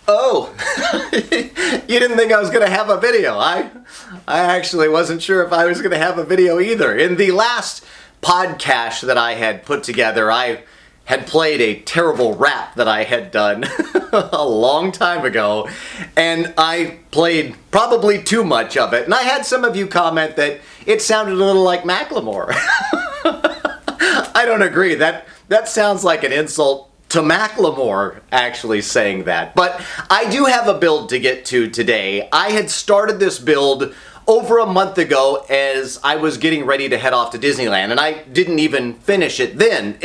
Oh, you didn't think I was going to have a video. I actually wasn't sure if I was going to have a video either. In the last podcast that I had put together, I had played a terrible rap that I had done a long time ago, and I played probably too much of it. And I had some of you comment that it sounded a little like Macklemore. I don't agree. That sounds like an insult to Macklemore actually saying that. But I do have a build to get to today. I had started this build over a month ago as I was getting ready to head off to Disneyland, and I didn't even finish it then.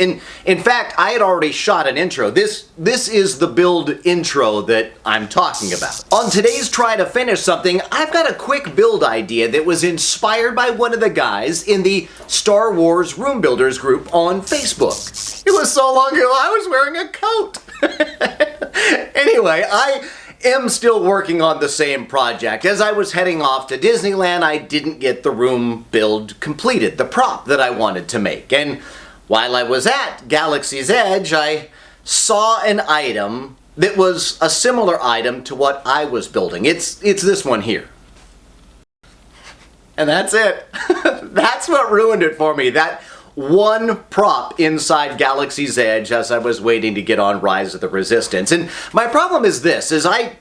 In fact, I had already shot an intro. This is the build intro that I'm talking about. On today's Try to Finish Something, I've got a quick build idea that was inspired by one of the guys in the Star Wars Room Builders group on Facebook. It was so long ago I was wearing a coat. Anyway, I am still working on the same project. As I was heading off to Disneyland, I didn't get the room build completed, the prop that I wanted to make. And while I was at Galaxy's Edge, I saw an item that was a similar item to what I was building. It's this one here. And that's it. That's what ruined it for me. That one prop inside Galaxy's Edge as I was waiting to get on Rise of the Resistance. And my problem is this, is I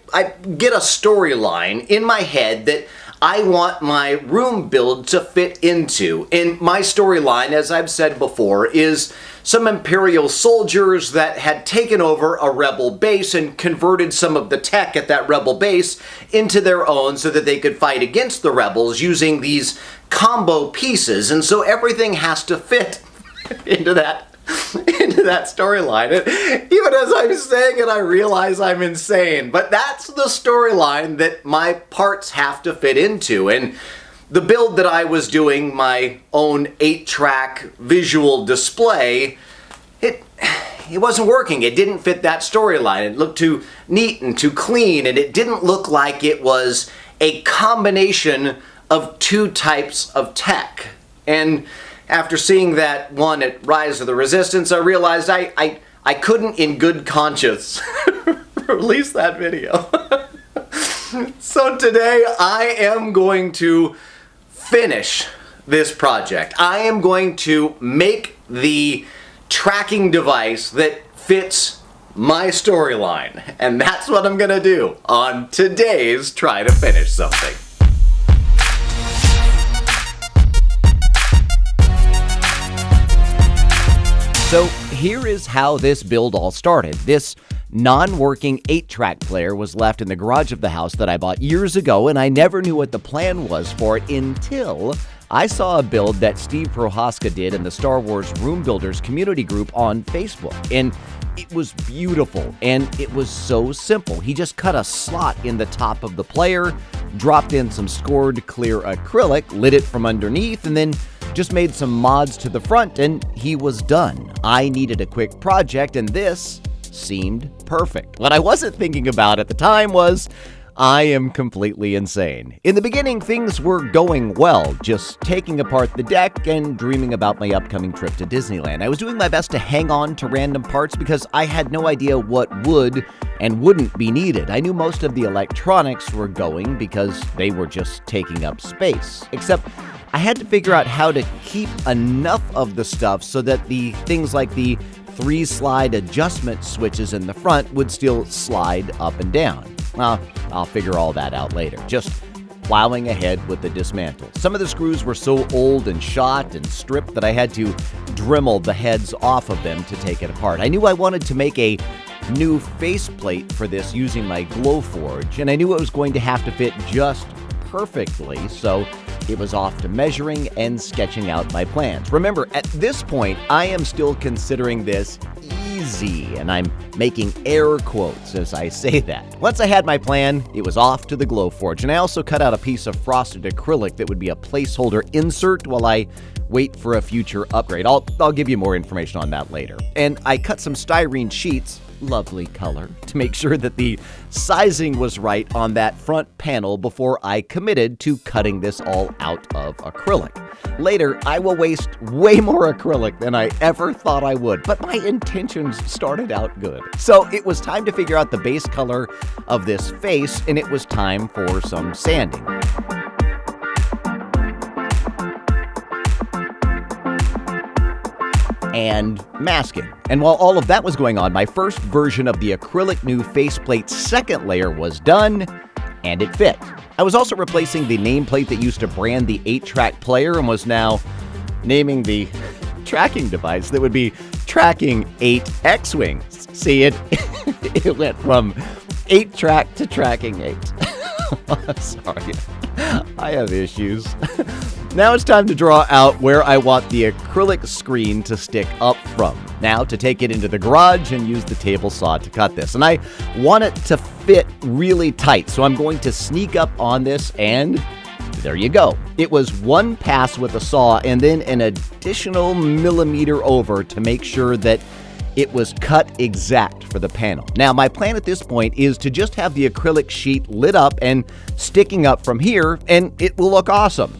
get a storyline in my head that I want my room build to fit into. And my storyline, as I've said before, is some Imperial soldiers that had taken over a rebel base and converted some of the tech at that rebel base into their own so that they could fight against the rebels using these combo pieces. And so everything has to fit into that storyline. Even as I'm saying it, I realize I'm insane. But that's the storyline that my parts have to fit into. And the build that I was doing, my own 8-track visual display, it wasn't working. It didn't fit that storyline. It looked too neat and too clean, and it didn't look like it was a combination of two types of tech. And after seeing that one at Rise of the Resistance, I realized I couldn't in good conscience release that video. So today I am going to finish this project. I am going to make the tracking device that fits my storyline. And that's what I'm gonna do on today's Try to Finish Something. So here is how this build all started. This non-working 8-track player was left in the garage of the house that I bought years ago, and I never knew what the plan was for it until I saw a build that Steve Prohaska did in the Star Wars Room Builders community group on Facebook. And it was beautiful, and it was so simple. He just cut a slot in the top of the player, dropped in some scored clear acrylic, lit it from underneath, and then just made some mods to the front, and he was done. I needed a quick project, and this seemed perfect. What I wasn't thinking about at the time was, I am completely insane. In the beginning, things were going well, just taking apart the deck and dreaming about my upcoming trip to Disneyland. I was doing my best to hang on to random parts because I had no idea what would and wouldn't be needed. I knew most of the electronics were going because they were just taking up space. Except I had to figure out how to keep enough of the stuff so that the things like the 3-slide adjustment switches in the front would still slide up and down. Well, I'll figure all that out later. Just plowing ahead with the dismantle. Some of the screws were so old and shot and stripped that I had to Dremel the heads off of them to take it apart. I knew I wanted to make a new faceplate for this using my Glowforge, and I knew it was going to have to fit just perfectly, so it was off to measuring and sketching out my plans. Remember, at this point, I am still considering this easy, and I'm making air quotes as I say that. Once I had my plan, it was off to the Glowforge, and I also cut out a piece of frosted acrylic that would be a placeholder insert while I wait for a future upgrade. I'll give you more information on that later. And I cut some styrene sheets lovely color to make sure that the sizing was right on that front panel before I committed to cutting this all out of acrylic. Later, I will waste way more acrylic than I ever thought I would, but my intentions started out good. So it was time to figure out the base color of this face, and it was time for some sanding. And masking. And while all of that was going on, my first version of the acrylic new faceplate's second layer was done, and it fit. I was also replacing the nameplate that used to brand the 8-track player and was now naming the tracking device that would be tracking 8 X-Wings. See, it went from 8-track to tracking 8. Sorry, I have issues. Now it's time to draw out where I want the acrylic screen to stick up from. Now to take it into the garage and use the table saw to cut this. And I want it to fit really tight, so I'm going to sneak up on this, and there you go. It was one pass with a saw and then an additional millimeter over to make sure that it was cut exact for the panel. Now, my plan at this point is to just have the acrylic sheet lit up and sticking up from here, and it will look awesome.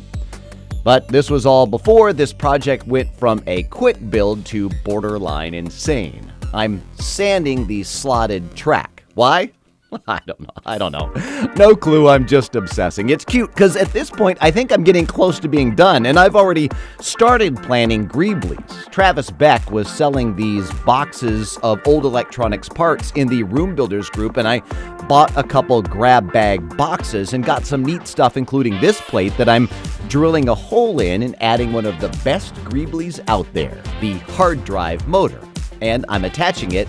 But this was all before this project went from a quick build to borderline insane. I'm sanding the slotted track. Why? I don't know. No clue, I'm just obsessing. It's cute because at this point, I think I'm getting close to being done, and I've already started planning greeblies. Travis Beck was selling these boxes of old electronics parts in the Room Builders group, and I bought a couple grab bag boxes and got some neat stuff, including this plate that I'm drilling a hole in and adding one of the best greeblies out there, the hard drive motor, and I'm attaching it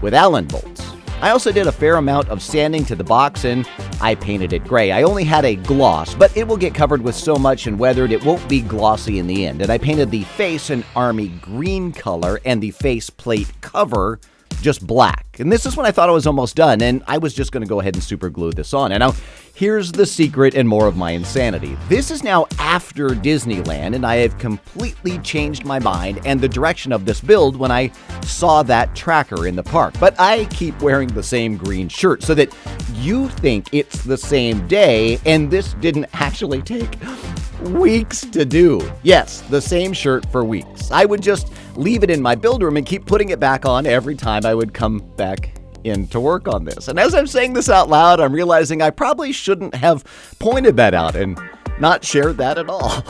with Allen bolts. I also did a fair amount of sanding to the box, and I painted it gray. I only had a gloss, but it will get covered with so much and weathered it won't be glossy in the end. And I painted the face an army green color and the face plate cover just black. And this is when I thought I was almost done, and I was just going to go ahead and super glue this on. And now, here's the secret and more of my insanity. This is now after Disneyland, and I have completely changed my mind and the direction of this build when I saw that tracker in the park. But I keep wearing the same green shirt so that you think it's the same day, and this didn't actually take weeks to do. Yes, the same shirt for weeks. I would just leave it in my build room and keep putting it back on every time I would come back in to work on this. And as I'm saying this out loud, I'm realizing I probably shouldn't have pointed that out and not shared that at all.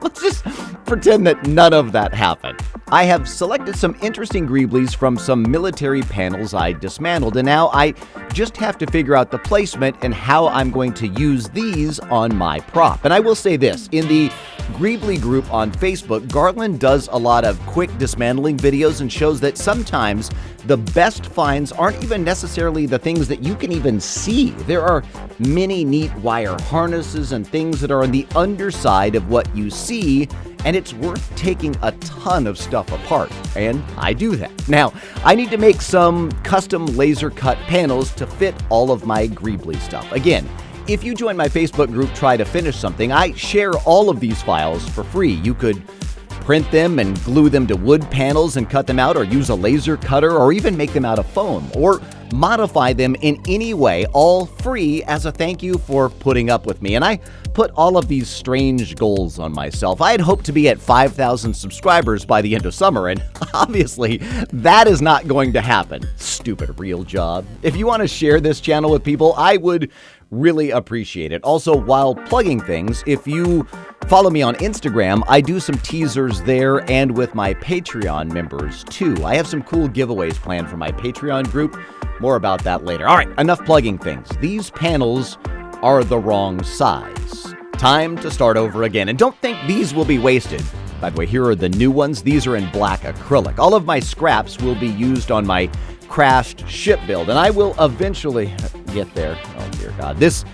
Let's just pretend that none of that happened. I have selected some interesting greeblies from some military panels I dismantled, and now I just have to figure out the placement and how I'm going to use these on my prop. And I will say this, in the Greebly group on Facebook, Garland does a lot of quick dismantling videos and shows that sometimes the best finds aren't even necessarily the things that you can even see. There are many neat wire harnesses and things that are on the underside of what you see, and it's worth taking a ton of stuff apart, and I do that. Now, I need to make some custom laser cut panels to fit all of my Greebly stuff. Again, if you join my Facebook group Try to Finish Something, I share all of these files for free. You could print them and glue them to wood panels and cut them out, or use a laser cutter, or even make them out of foam, or modify them in any way, all free as a thank you for putting up with me. And I put all of these strange goals on myself. I had hoped to be at 5,000 subscribers by the end of summer, and obviously that is not going to happen. Stupid real job. If you want to share this channel with people, I would really appreciate it. Also, while plugging things, if you follow me on Instagram, I do some teasers there and with my Patreon members too. I have some cool giveaways planned for my Patreon group. More about that later. All right, enough plugging things. These panels are the wrong size. Time to start over again. And don't think these will be wasted. By the way, here are the new ones. These are in black acrylic. All of my scraps will be used on my crashed ship build, and I will eventually get there. Oh dear God, this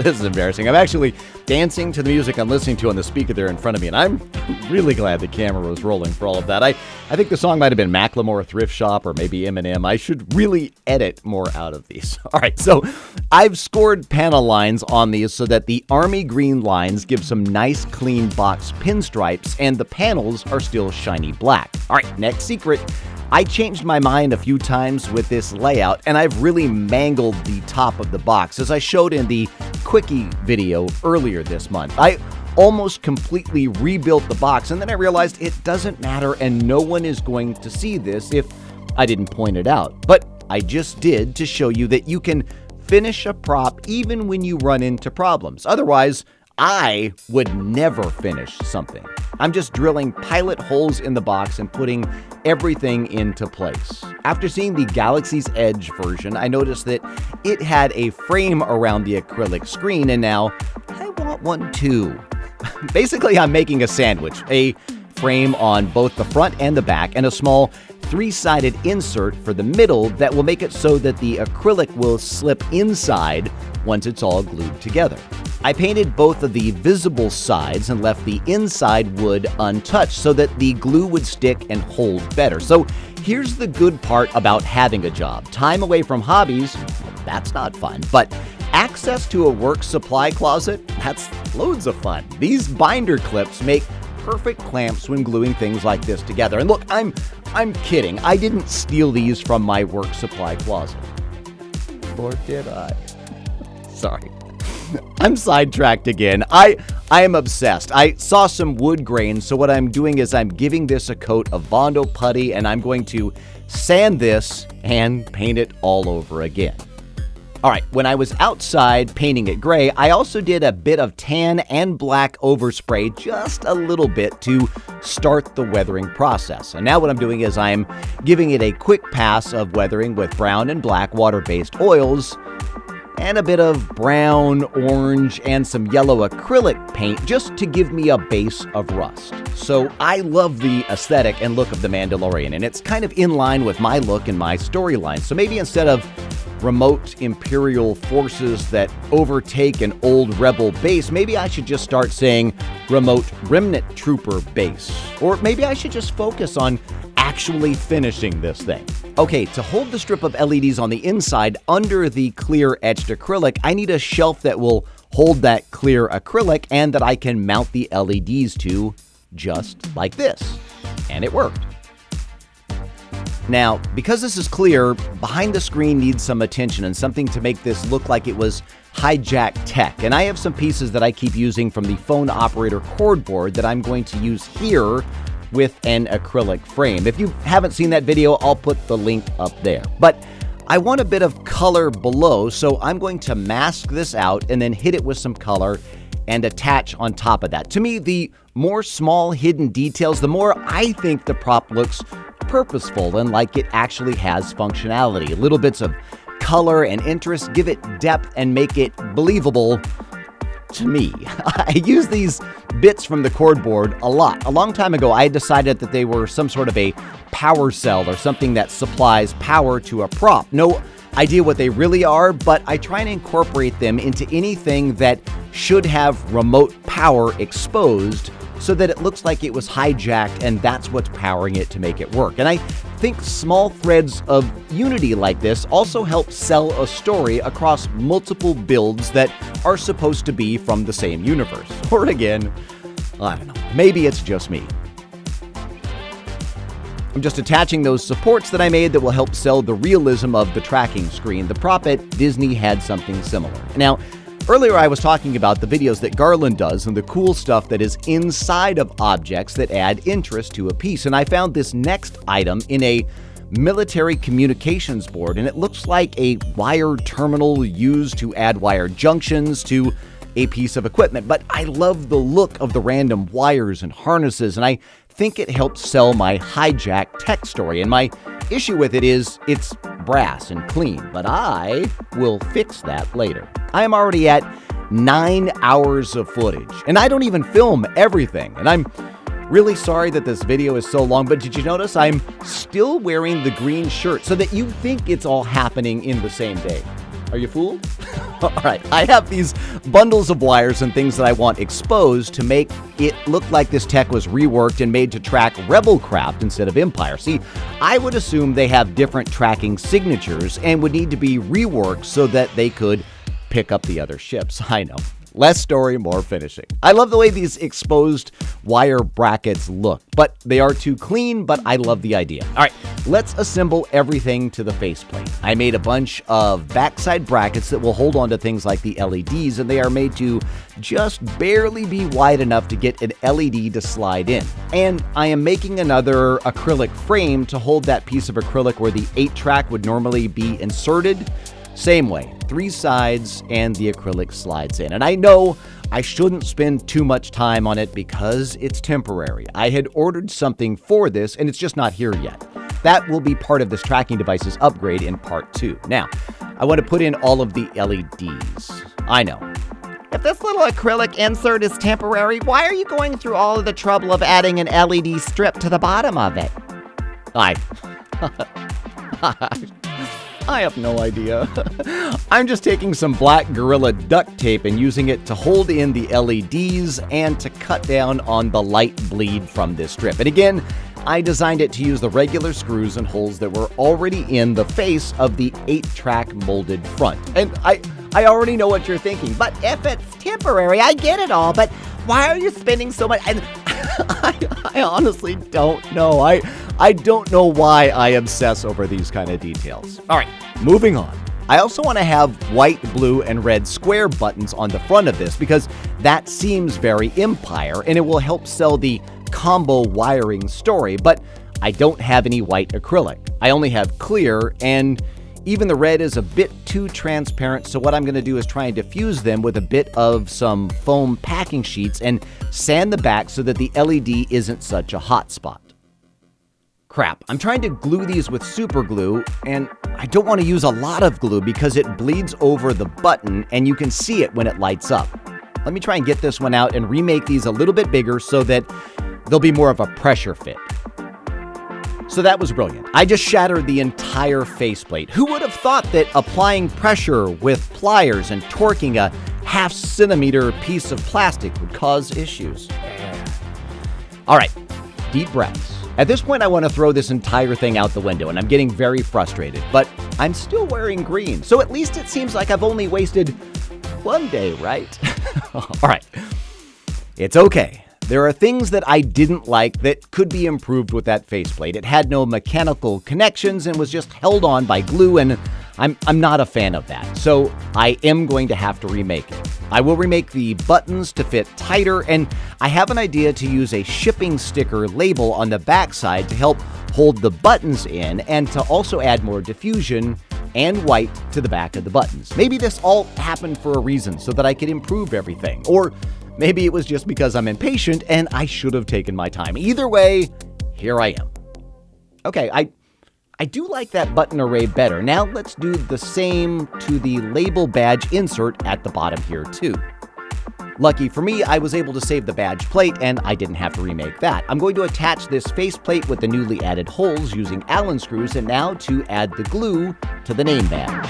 is embarrassing. I'm actually dancing to the music I'm listening to on the speaker there in front of me, and I'm really glad the camera was rolling for all of that. I think the song might have been Macklemore Thrift Shop or maybe Eminem. I should really edit more out of these. All right, so I've scored panel lines on these so that the army green lines give some nice clean box pinstripes and the panels are still shiny black. All right, next secret. I changed my mind a few times with this layout, and I've really mangled the top of the box, as I showed in the quickie video earlier this month. I almost completely rebuilt the box, and then I realized it doesn't matter and no one is going to see this if I didn't point it out. But I just did to show you that you can finish a prop even when you run into problems. Otherwise, I would never finish something. I'm just drilling pilot holes in the box and putting everything into place. After seeing the Galaxy's Edge version, I noticed that it had a frame around the acrylic screen, and now I want one too. Basically, I'm making a sandwich, a frame on both the front and the back, and a small three-sided insert for the middle that will make it so that the acrylic will slip inside once it's all glued together. I painted both of the visible sides and left the inside wood untouched so that the glue would stick and hold better. So here's the good part about having a job. Time away from hobbies, that's not fun, but access to a work supply closet, that's loads of fun. These binder clips make perfect clamps when gluing things like this together. And look, I'm kidding. I didn't steal these from my work supply closet. Or did I? Sorry. I'm sidetracked again. I am obsessed. I saw some wood grain, so what I'm doing is I'm giving this a coat of Bondo putty, and I'm going to sand this and paint it all over again. All right, when I was outside painting it gray, I also did a bit of tan and black overspray, just a little bit, to start the weathering process. And now what I'm doing is I'm giving it a quick pass of weathering with brown and black water-based oils, and a bit of brown, orange, and some yellow acrylic paint just to give me a base of rust. So I love the aesthetic and look of the Mandalorian, and it's kind of in line with my look and my storyline. So maybe instead of remote Imperial forces that overtake an old rebel base, maybe I should just start saying remote remnant trooper base. Or maybe I should just focus on actually finishing this thing. Okay, to hold the strip of LEDs on the inside under the clear etched acrylic, I need a shelf that will hold that clear acrylic and that I can mount the LEDs to, just like this. And it worked. Now, because this is clear, behind the screen needs some attention and something to make this look like it was hijacked tech. And I have some pieces that I keep using from the phone operator cordboard that I'm going to use here with an acrylic frame. If you haven't seen that video, I'll put the link up there. But I want a bit of color below, so I'm going to mask this out and then hit it with some color and attach on top of that. To me, the more small hidden details, the more I think the prop looks purposeful and like it actually has functionality. Little bits of color and interest give it depth and make it believable to me. I use these bits from the cordboard a lot. A long time ago, I decided that they were some sort of a power cell or something that supplies power to a prop. No idea what they really are, but I try and incorporate them into anything that should have remote power exposed so that it looks like it was hijacked and that's what's powering it to make it work. And I think small threads of unity like this also help sell a story across multiple builds that are supposed to be from the same universe. Or again, I don't know, maybe it's just me. I'm just attaching those supports that I made that will help sell the realism of the tracking screen. The prop at Disney had something similar. Now, earlier I was talking about the videos that Garland does and the cool stuff that is inside of objects that add interest to a piece. And I found this next item in a military communications board, and it looks like a wire terminal used to add wire junctions to a piece of equipment. But I love the look of the random wires and harnesses, and I think it helps sell my hijack tech story. And my issue with it is it's brass and clean, but I will fix that later. I am already at 9 hours of footage, and I don't even film everything. And I'm really sorry that this video is so long, but did you notice I'm still wearing the green shirt so that you think it's all happening in the same day? Are you fooled? All right, I have these bundles of wires and things that I want exposed to make it look like this tech was reworked and made to track Rebel craft instead of Empire. See, I would assume they have different tracking signatures and would need to be reworked so that they could pick up the other ships. I know. Less story, more finishing. I love the way these exposed wire brackets look, but they are too clean, but I love the idea. All right, let's assemble everything to the faceplate. I made a bunch of backside brackets that will hold on to things like the LEDs, and they are made to just barely be wide enough to get an LED to slide in. And I am making another acrylic frame to hold that piece of acrylic where the 8-track would normally be inserted. Same way, 3 sides and the acrylic slides in. And I know I shouldn't spend too much time on it because it's temporary. I had ordered something for this and it's just not here yet. That will be part of this tracking device's upgrade in part 2. Now, I want to put in all of the LEDs. I know. If this little acrylic insert is temporary, why are you going through all of the trouble of adding an LED strip to the bottom of it? I have no idea. I'm just taking some black Gorilla duct tape and using it to hold in the LEDs and to cut down on the light bleed from this strip. And again, I designed it to use the regular screws and holes that were already in the face of the 8-track molded front. And I already know what you're thinking, but if it's temporary, I get it all, but why are you spending so much? And I honestly don't know. I don't know why I obsess over these kind of details. All right, moving on. I also want to have white, blue, and red square buttons on the front of this because that seems very Empire and it will help sell the combo wiring story, but I don't have any white acrylic. I only have clear, and even the red is a bit too transparent, so what I'm going to do is try and diffuse them with a bit of some foam packing sheets and sand the back so that the LED isn't such a hot spot. Crap, I'm trying to glue these with super glue, and I don't want to use a lot of glue because it bleeds over the button and you can see it when it lights up. Let me try and get this one out and remake these a little bit bigger so that they'll be more of a pressure fit. So that was brilliant. I just shattered the entire faceplate. Who would have thought that applying pressure with pliers and torquing a half-centimeter piece of plastic would cause issues? All right, deep breaths. At this point, I want to throw this entire thing out the window, and I'm getting very frustrated, but I'm still wearing green, so at least it seems like I've only wasted one day, right? All right, it's okay. There are things that I didn't like that could be improved with that faceplate. It had no mechanical connections and was just held on by glue, and I'm not a fan of that. So I am going to have to remake it. I will remake the buttons to fit tighter, and I have an idea to use a shipping sticker label on the backside to help hold the buttons in and to also add more diffusion and white to the back of the buttons. Maybe this all happened for a reason so that I could improve everything. Or maybe it was just because I'm impatient and I should have taken my time. Either way, here I am. Okay, I do like that button array better. Now let's do the same to the label badge insert at the bottom here too. Lucky for me, I was able to save the badge plate and I didn't have to remake that. I'm going to attach this faceplate with the newly added holes using Allen screws, and now to add the glue to the name badge.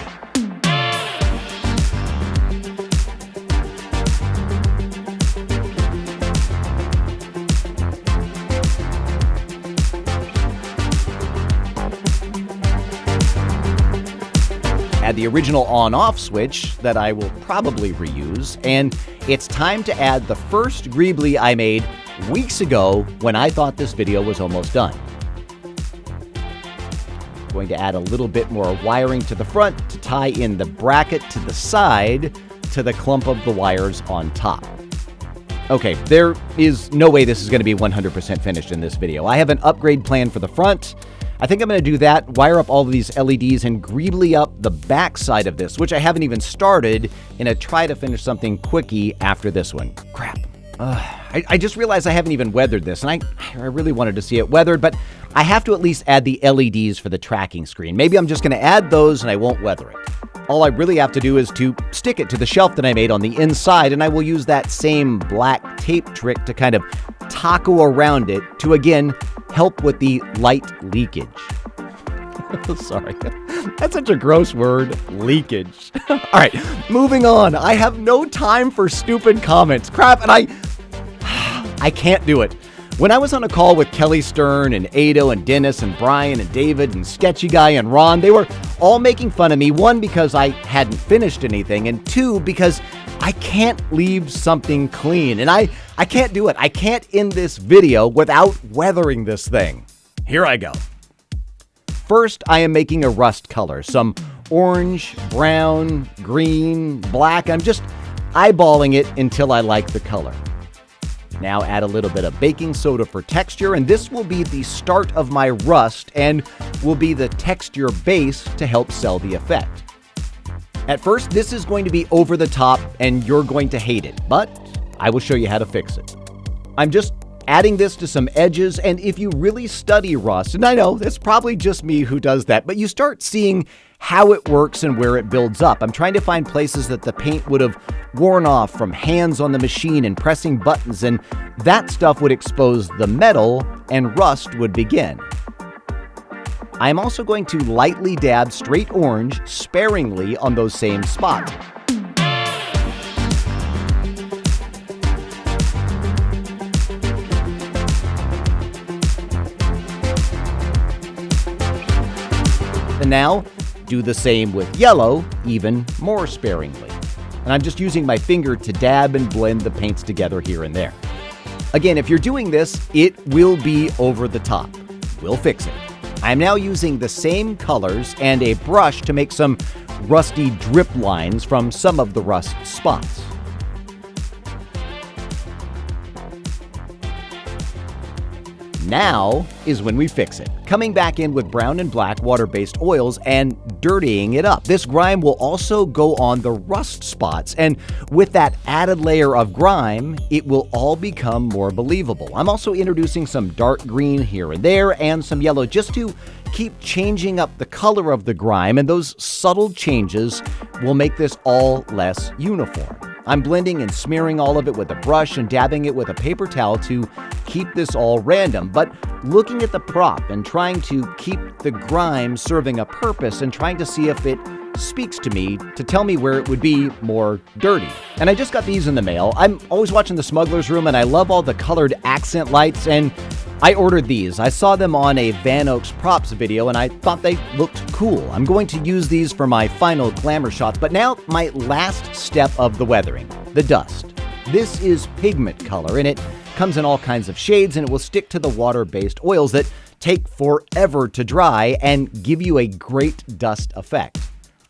Add the original on-off switch that I will probably reuse, and it's time to add the first greebly I made weeks ago when I thought this video was almost done. Going to add a little bit more wiring to the front to tie in the bracket to the side to the clump of the wires on top. Okay, there is no way this is going to be 100% finished in this video. I have an upgrade plan for the front. I think I'm going to do that, wire up all of these LEDs, and greebly up the back side of this, which I haven't even started, in a try to finish something quickie after this one. Crap. I just realized I haven't even weathered this, and I really wanted to see it weathered, but I have to at least add the LEDs for the tracking screen. Maybe I'm just going to add those and I won't weather it. All I really have to do is to stick it to the shelf that I made on the inside, and I will use that same black tape trick to kind of taco around it to, again, help with the light leakage. Sorry, that's such a gross word, leakage. All right, moving on. I have no time for stupid comments. Crap, and I can't do it. When I was on a call with Kelly Stern and Ado and Dennis and Brian and David and Sketchy Guy and Ron, they were all making fun of me, one, because I hadn't finished anything, and two, because I can't leave something clean, and I can't do it. I can't end this video without weathering this thing. Here I go. First, I am making a rust color, some orange, brown, green, black. I'm just eyeballing it until I like the color. Now add a little bit of baking soda for texture, and this will be the start of my rust and will be the texture base to help sell the effect. At first, this is going to be over the top and you're going to hate it, but I will show you how to fix it. I'm just adding this to some edges, and if you really study rust, and I know it's probably just me who does that, but you start seeing how it works and where it builds up. I'm trying to find places that the paint would have worn off from hands on the machine and pressing buttons, and that stuff would expose the metal and rust would begin. I am also going to lightly dab straight orange sparingly on those same spots. And now, do the same with yellow, even more sparingly. And I'm just using my finger to dab and blend the paints together here and there. Again, if you're doing this, it will be over the top. We'll fix it. I'm now using the same colors and a brush to make some rusty drip lines from some of the rust spots. Now is when we fix it, coming back in with brown and black water-based oils and dirtying it up. This grime will also go on the rust spots, and with that added layer of grime, it will all become more believable. I'm also introducing some dark green here and there and some yellow just to keep changing up the color of the grime, and those subtle changes will make this all less uniform. I'm blending and smearing all of it with a brush and dabbing it with a paper towel to keep this all random, but looking at the prop and trying to keep the grime serving a purpose and trying to see if it speaks to me to tell me where it would be more dirty. And I just got these in the mail. I'm always watching The Smuggler's Room, and I love all the colored accent lights, and I ordered these. I saw them on a Van Oaks props video and I thought they looked cool. I'm going to use these for my final glamour shots, but now my last step of the weathering, the dust. This is pigment color, and it comes in all kinds of shades, and it will stick to the water-based oils that take forever to dry and give you a great dust effect.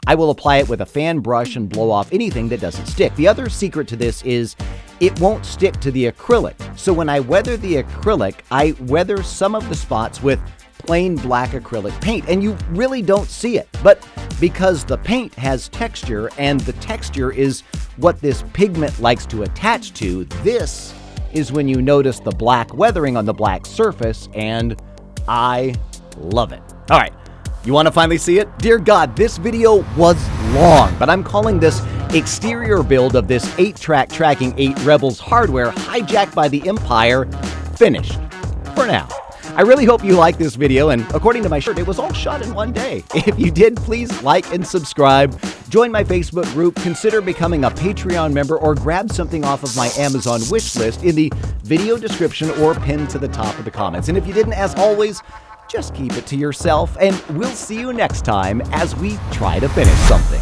I will apply it with a fan brush and blow off anything that doesn't stick. The other secret to this is it won't stick to the acrylic. So when I weather the acrylic, I weather some of the spots with plain black acrylic paint, and you really don't see it. But because the paint has texture, and the texture is what this pigment likes to attach to, this is when you notice the black weathering on the black surface, and I love it. All right. You want to finally see it? Dear God, this video was long, but I'm calling this exterior build of this 8-track Tracking 8 Rebels hardware hijacked by the Empire finished. For now. I really hope you like this video, and according to my shirt, it was all shot in one day. If you did, please like and subscribe. Join my Facebook group, consider becoming a Patreon member, or grab something off of my Amazon wish list in the video description or pinned to the top of the comments. And if you didn't, as always, just keep it to yourself, and we'll see you next time as we try to finish something.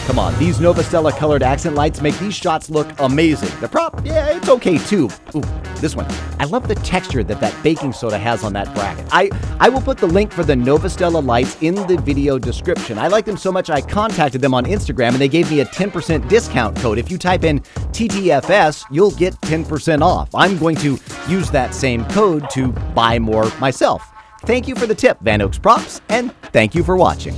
Come on, these Novastella colored accent lights make these shots look amazing. The prop, yeah, it's okay too. Ooh, this one. I love the texture that baking soda has on that bracket. I will put the link for the Novastella lights in the video description. I like them so much I contacted them on Instagram, and they gave me a 10% discount code. If you type in TTFS, you'll get 10% off. I'm going to use that same code to buy more myself. Thank you for the tip, Van Oaks Props, and thank you for watching.